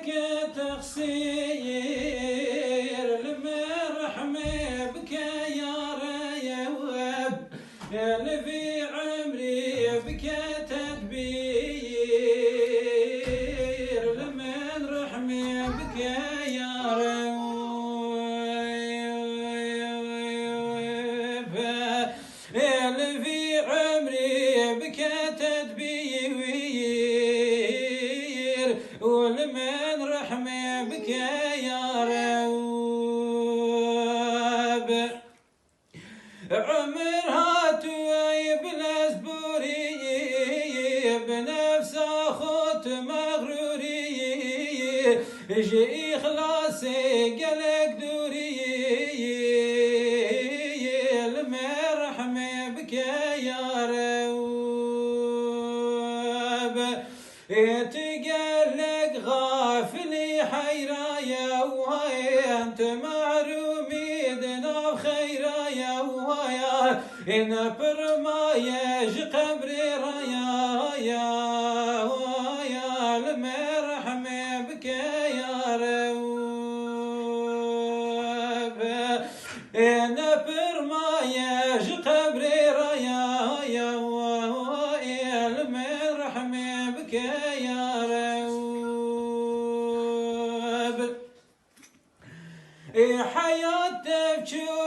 لك تقصير المرحمة بك يا ريوب اللي في عمري بك تدبير لمن رحمة بك يا ريوب اللي في عمري بك تدبير ولمن رحمة بك يا رب عمرها تويب الأسبوري بنفس أخوت مغروري جي إخلاصي قلق دوري لمن رحمة بك يا رب تقلق غافلي حيرايا وانت معرومي دنا خيرايا ويا ان برمايا قبري رايا ويا المرحمة بك يا رب ان برمايا قبري رايا ويا المرحمة بك يا رب حياة تبكي